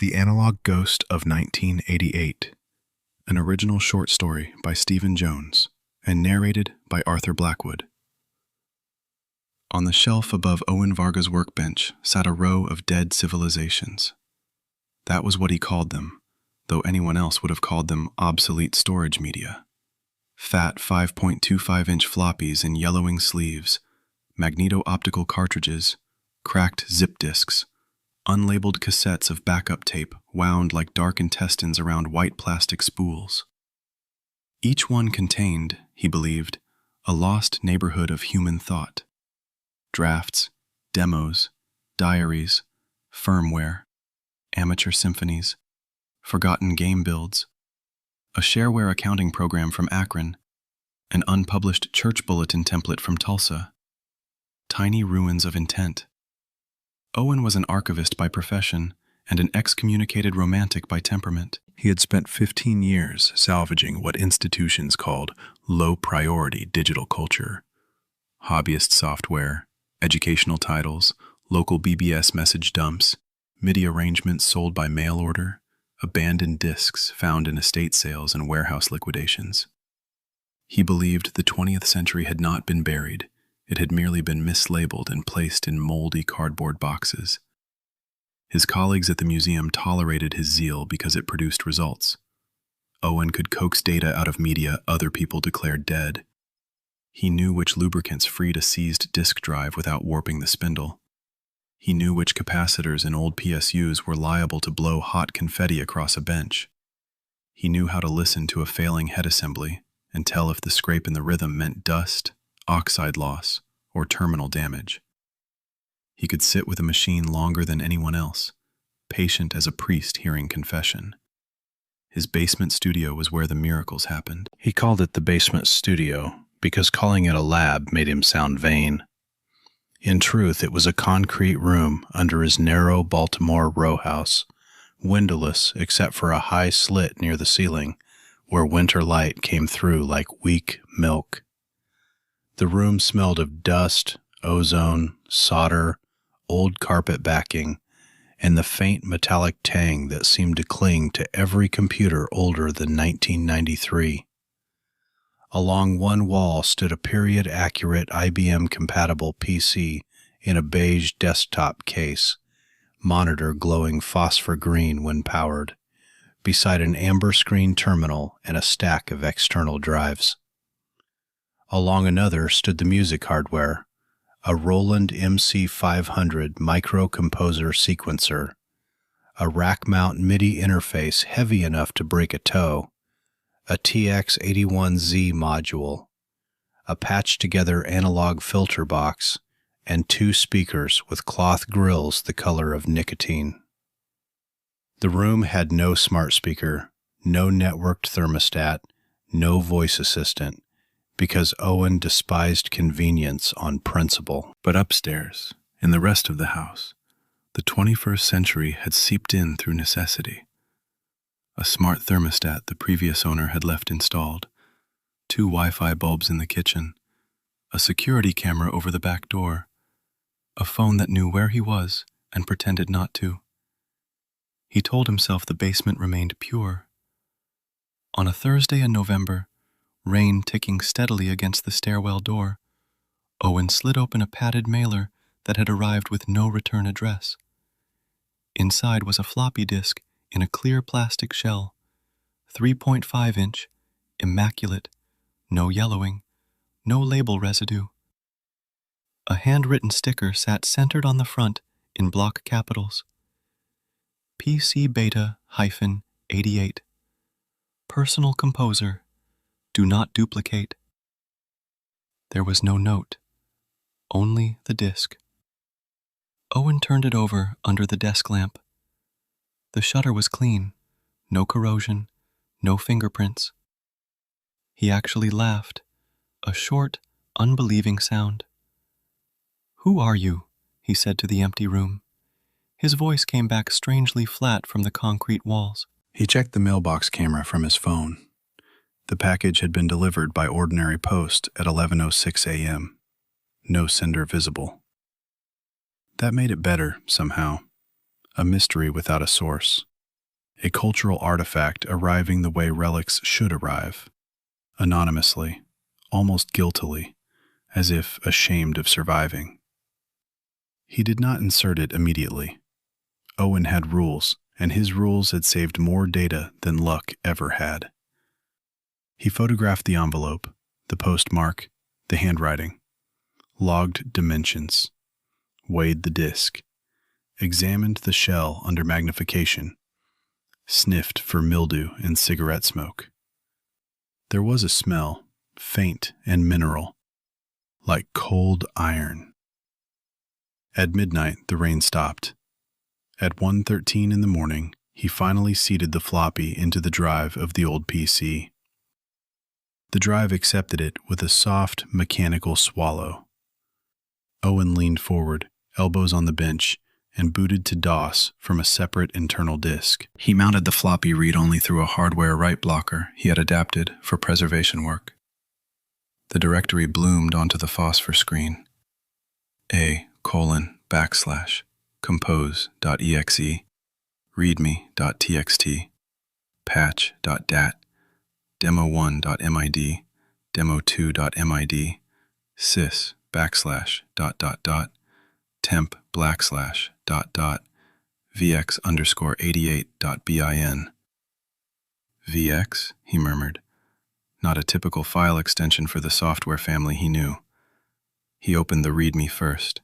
The Analog Ghost of 1988, an original short story by Stephen Jones and narrated by Arthur Blackwood. On the shelf above Owen Varga's workbench sat a row of dead civilizations. That was what he called them, though anyone else would have called them obsolete storage media. Fat 5.25-inch floppies in yellowing sleeves, magneto-optical cartridges, cracked zip disks, unlabeled cassettes of backup tape wound like dark intestines around white plastic spools. Each one contained, he believed, a lost neighborhood of human thought. Drafts, demos, diaries, firmware, amateur symphonies, forgotten game builds, a shareware accounting program from Akron, an unpublished church bulletin template from Tulsa. Tiny ruins of intent. Owen was an archivist by profession and an excommunicated romantic by temperament. He had spent 15 years salvaging what institutions called low-priority digital culture. Hobbyist software, educational titles, local BBS message dumps, MIDI arrangements sold by mail order, abandoned discs found in estate sales and warehouse liquidations. He believed the 20th century had not been buried. It had merely been mislabeled and placed in moldy cardboard boxes. His colleagues at the museum tolerated his zeal because it produced results. Owen could coax data out of media other people declared dead. He knew which lubricants freed a seized disk drive without warping the spindle. He knew which capacitors in old PSUs were liable to blow hot confetti across a bench. He knew how to listen to a failing head assembly and tell if the scrape in the rhythm meant dust, oxide loss, or terminal damage. He could sit with a machine longer than anyone else, patient as a priest hearing confession. His basement studio was where the miracles happened. He called it the basement studio because calling it a lab made him sound vain. In truth, it was a concrete room under his narrow Baltimore row house, windowless except for a high slit near the ceiling where winter light came through like weak milk. The room smelled of dust, ozone, solder, old carpet backing, and the faint metallic tang that seemed to cling to every computer older than 1993. Along one wall stood a period-accurate IBM-compatible PC in a beige desktop case, monitor glowing phosphor green when powered, beside an amber screen terminal and a stack of external drives. Along another stood the music hardware, a Roland MC500 micro-composer sequencer, a rack-mount MIDI interface heavy enough to break a toe, a TX81Z module, a patched-together analog filter box, and 2 speakers with cloth grills the color of nicotine. The room had no smart speaker, no networked thermostat, no voice assistant, because Owen despised convenience on principle. But upstairs, in the rest of the house, the 21st century had seeped in through necessity. A smart thermostat the previous owner had left installed, 2 Wi-Fi bulbs in the kitchen, a security camera over the back door, a phone that knew where he was and pretended not to. He told himself the basement remained pure. On a Thursday in November, rain ticking steadily against the stairwell door, Owen slid open a padded mailer that had arrived with no return address. Inside was a floppy disk in a clear plastic shell, 3.5-inch, immaculate, no yellowing, no label residue. A handwritten sticker sat centered on the front in block capitals. PC Beta-88. Personal composer. Do not duplicate. There was no note, only the disk. Owen turned it over under the desk lamp. The shutter was clean, no corrosion, no fingerprints. He actually laughed, a short, unbelieving sound. "Who are you?" he said to the empty room. His voice came back strangely flat from the concrete walls. He checked the mailbox camera from his phone. The package had been delivered by ordinary post at 11:06 a.m. No sender visible. That made it better, somehow. A mystery without a source. a cultural artifact arriving the way relics should arrive, anonymously, almost guiltily, as if ashamed of surviving. He did not insert it immediately. Owen had rules, and his rules had saved more data than luck ever had. He photographed the envelope, the postmark, the handwriting, logged dimensions, weighed the disc, examined the shell under magnification, sniffed for mildew and cigarette smoke. There was a smell, faint and mineral, like cold iron. At midnight, the rain stopped. At 1:13 in the morning, he finally seated the floppy into the drive of the old PC. The drive accepted it with a soft, mechanical swallow. Owen leaned forward, elbows on the bench, and booted to DOS from a separate internal disk. He mounted the floppy read-only through a hardware write blocker he had adapted for preservation work. The directory bloomed onto the phosphor screen. A:/compose.exe, readme.txt, patch.dat, demo1.mid, demo2.mid, sys /temp vx_88.bin. VX, he murmured. Not a typical file extension for the software family he knew. He opened the README first.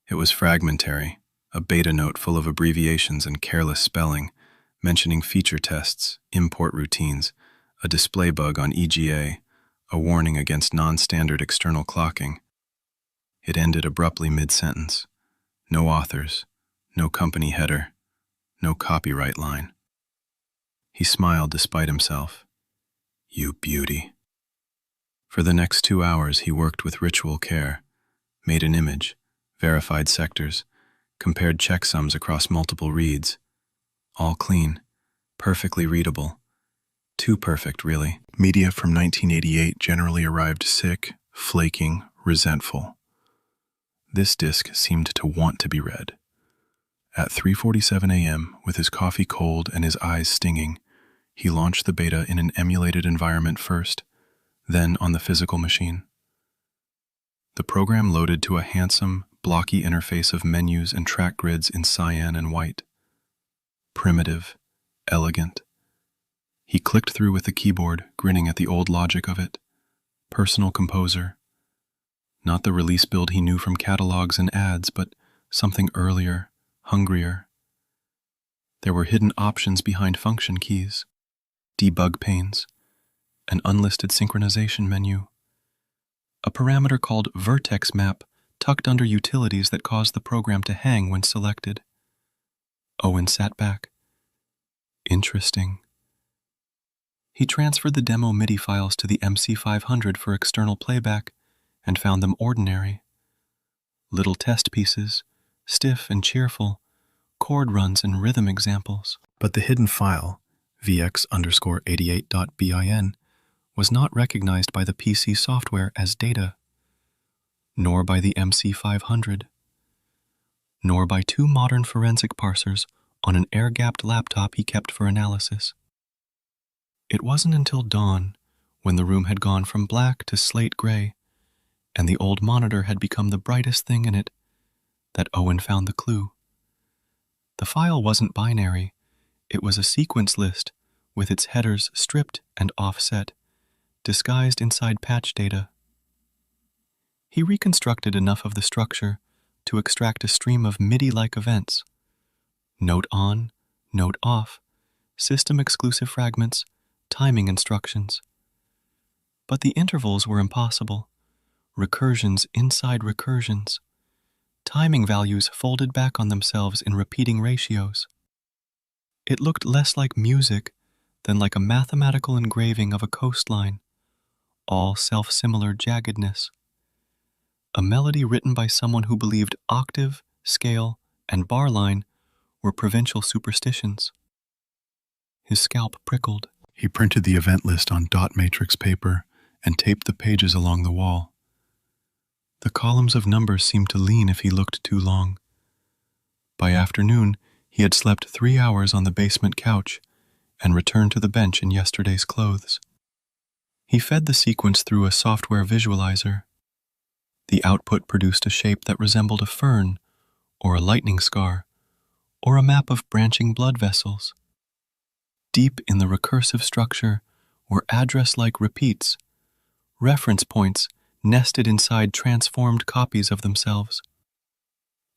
It was fragmentary, a beta note full of abbreviations and careless spelling, mentioning feature tests, import routines, a display bug on EGA, a warning against non-standard external clocking. It ended abruptly mid-sentence. No authors, no company header, no copyright line. He smiled despite himself. You beauty. For the next 2 hours he worked with ritual care, made an image, verified sectors, compared checksums across multiple reads. All clean, perfectly readable. Too perfect, really. Media from 1988 generally arrived sick, flaking, resentful. This disc seemed to want to be read. At 3:47 a.m., with his coffee cold and his eyes stinging, he launched the beta in an emulated environment first, then on the physical machine. The program loaded to a handsome, blocky interface of menus and track grids in cyan and white. Primitive, elegant. He clicked through with the keyboard, grinning at the old logic of it. Personal composer. Not the release build he knew from catalogs and ads, but something earlier, hungrier. There were hidden options behind function keys, debug panes, an unlisted synchronization menu, a parameter called vertex map tucked under utilities that caused the program to hang when selected. Owen sat back. Interesting. He transferred the demo MIDI files to the MC500 for external playback and found them ordinary. Little test pieces, stiff and cheerful, chord runs and rhythm examples. But the hidden file, vx_88.bin, was not recognized by the PC software as data, nor by the MC500, nor by 2 modern forensic parsers on an air-gapped laptop he kept for analysis. It wasn't until dawn, when the room had gone from black to slate gray, and the old monitor had become the brightest thing in it, that Owen found the clue. The file wasn't binary. It was a sequence list with its headers stripped and offset, disguised inside patch data. He reconstructed enough of the structure to extract a stream of MIDI-like events. Note on, note off, system-exclusive fragments, timing instructions. But the intervals were impossible. Recursions inside recursions. Timing values folded back on themselves in repeating ratios. It looked less like music than like a mathematical engraving of a coastline, all self-similar jaggedness. A melody written by someone who believed octave, scale, and bar line were provincial superstitions. His scalp prickled. He printed the event list on dot matrix paper and taped the pages along the wall. The columns of numbers seemed to lean if he looked too long. By afternoon, He had slept 3 hours on the basement couch and returned to the bench in yesterday's clothes. He fed the sequence through a software visualizer. The output produced a shape that resembled a fern, or a lightning scar, or a map of branching blood vessels. Deep in the recursive structure were address-like repeats, reference points nested inside transformed copies of themselves.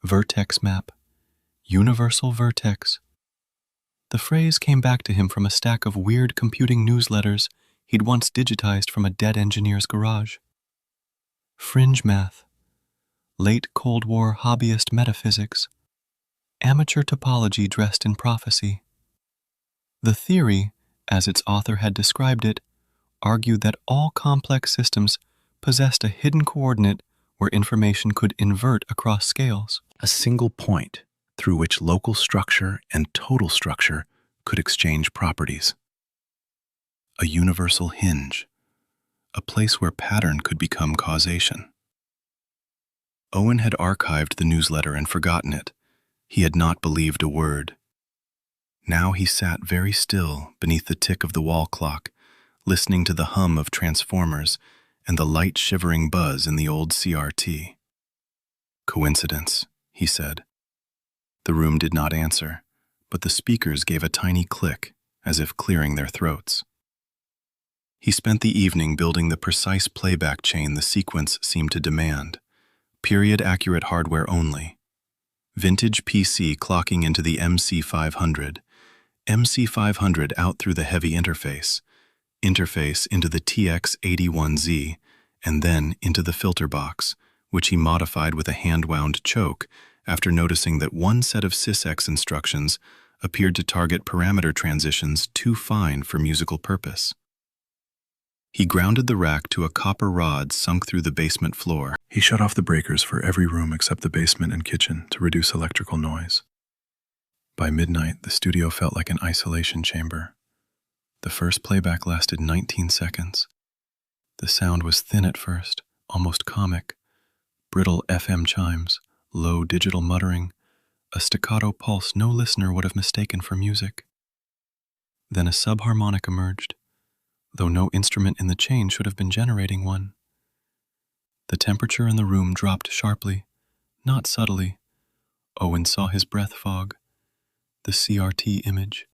Vertex map, universal vertex. The phrase came back to him from a stack of weird computing newsletters he'd once digitized from a dead engineer's garage. Fringe math, late Cold War hobbyist metaphysics, amateur topology dressed in prophecy. The theory, as its author had described it, argued that all complex systems possessed a hidden coordinate where information could invert across scales. A single point through which local structure and total structure could exchange properties. A universal hinge, a place where pattern could become causation. Owen had archived the newsletter and forgotten it. He had not believed a word. Now he sat very still beneath the tick of the wall clock, listening to the hum of transformers and the light shivering buzz in the old CRT. Coincidence, he said. The room did not answer, but the speakers gave a tiny click, as if clearing their throats. He spent the evening building the precise playback chain the sequence seemed to demand, period-accurate hardware only. Vintage PC clocking into the MC500, MC500 out through the heavy interface into the TX81Z, and then into the filter box, which he modified with a hand-wound choke after noticing that one set of sysx instructions appeared to target parameter transitions too fine for musical purpose. He grounded the rack to a copper rod sunk through the basement floor. He shut off the breakers for every room except the basement and kitchen to reduce electrical noise. By midnight, the studio felt like an isolation chamber. The first playback lasted 19 seconds. The sound was thin at first, almost comic. Brittle FM chimes, low digital muttering, a staccato pulse no listener would have mistaken for music. Then a subharmonic emerged, though no instrument in the chain should have been generating one. The temperature in the room dropped sharply, not subtly. Owen saw his breath fog, the CRT image,